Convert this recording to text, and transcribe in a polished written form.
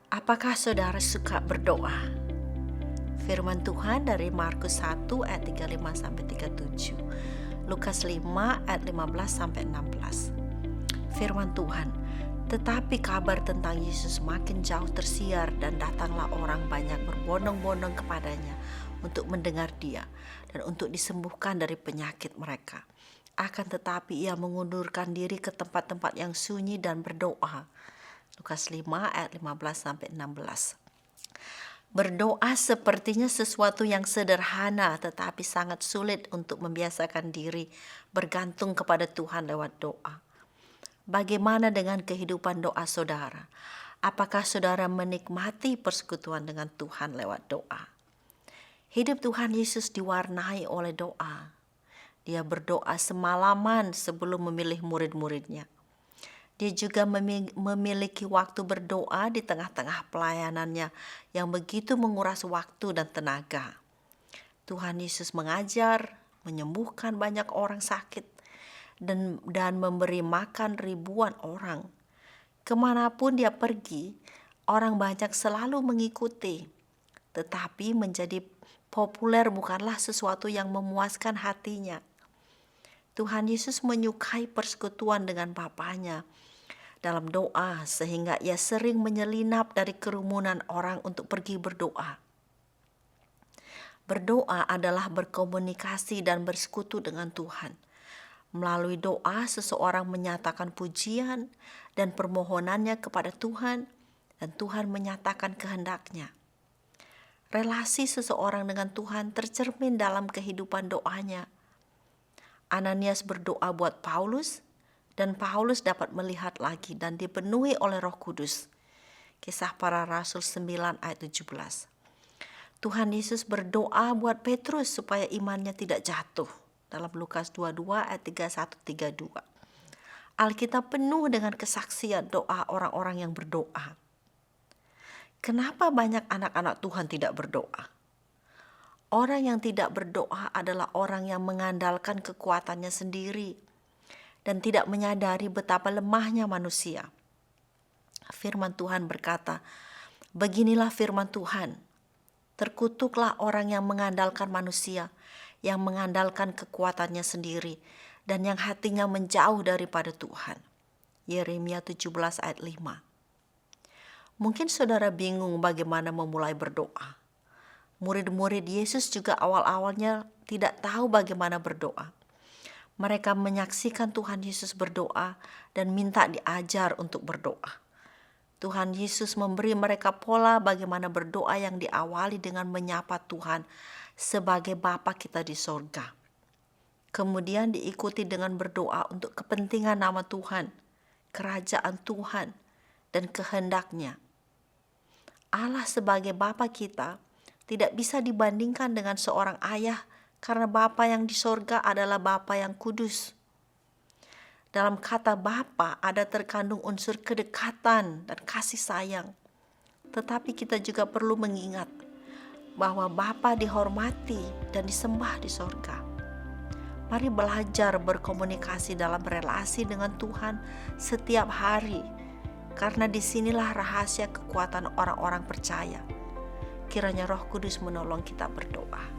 Apakah saudara suka berdoa? Firman Tuhan dari Markus 1 ayat 35-37, Lukas 5 ayat 15-16. Firman Tuhan, tetapi kabar tentang Yesus makin jauh tersiar dan datanglah orang banyak berbondong-bondong kepadanya untuk mendengar dia dan untuk disembuhkan dari penyakit mereka. Akan tetapi ia mengundurkan diri ke tempat-tempat yang sunyi dan berdoa. Lukas 5 ayat 15-16. Berdoa sepertinya sesuatu yang sederhana tetapi sangat sulit untuk membiasakan diri bergantung kepada Tuhan lewat doa. Bagaimana dengan kehidupan doa saudara? Apakah saudara menikmati persekutuan dengan Tuhan lewat doa? Hidup Tuhan Yesus diwarnai oleh doa. Dia berdoa semalaman sebelum memilih murid-muridnya. Dia juga memiliki waktu berdoa di tengah-tengah pelayanannya yang begitu menguras waktu dan tenaga. Tuhan Yesus mengajar, menyembuhkan banyak orang sakit, dan memberi makan ribuan orang. Kemanapun dia pergi, orang banyak selalu mengikuti. Tetapi menjadi populer bukanlah sesuatu yang memuaskan hatinya. Tuhan Yesus menyukai persekutuan dengan Bapanya dalam doa, sehingga ia sering menyelinap dari kerumunan orang untuk pergi berdoa. Berdoa adalah berkomunikasi dan bersekutu dengan Tuhan. Melalui doa, seseorang menyatakan pujian dan permohonannya kepada Tuhan, dan Tuhan menyatakan kehendaknya. Relasi seseorang dengan Tuhan tercermin dalam kehidupan doanya. Ananias berdoa buat Paulus, dan Paulus dapat melihat lagi dan dipenuhi oleh Roh Kudus. Kisah Para Rasul 9 ayat 17. Tuhan Yesus berdoa buat Petrus supaya imannya tidak jatuh dalam Lukas 22 ayat 31-32. Alkitab penuh dengan kesaksian doa orang-orang yang berdoa. Kenapa banyak anak-anak Tuhan tidak berdoa? Orang yang tidak berdoa adalah orang yang mengandalkan kekuatannya sendiri dan tidak menyadari betapa lemahnya manusia. Firman Tuhan berkata, beginilah firman Tuhan, terkutuklah orang yang mengandalkan manusia, yang mengandalkan kekuatannya sendiri, dan yang hatinya menjauh daripada Tuhan. Yeremia 17 ayat 5. Mungkin saudara bingung bagaimana memulai berdoa. Murid-murid Yesus juga awal-awalnya tidak tahu bagaimana berdoa. Mereka menyaksikan Tuhan Yesus berdoa dan minta diajar untuk berdoa. Tuhan Yesus memberi mereka pola bagaimana berdoa yang diawali dengan menyapa Tuhan sebagai Bapa kita di sorga. Kemudian diikuti dengan berdoa untuk kepentingan nama Tuhan, kerajaan Tuhan, dan kehendaknya. Allah sebagai Bapa kita tidak bisa dibandingkan dengan seorang ayah, karena Bapa yang di sorga adalah Bapa yang kudus. Dalam kata Bapa ada terkandung unsur kedekatan dan kasih sayang. Tetapi kita juga perlu mengingat bahwa Bapa dihormati dan disembah di sorga. Mari belajar berkomunikasi dalam relasi dengan Tuhan setiap hari, karena disinilah rahasia kekuatan orang-orang percaya. Kiranya Roh Kudus menolong kita berdoa.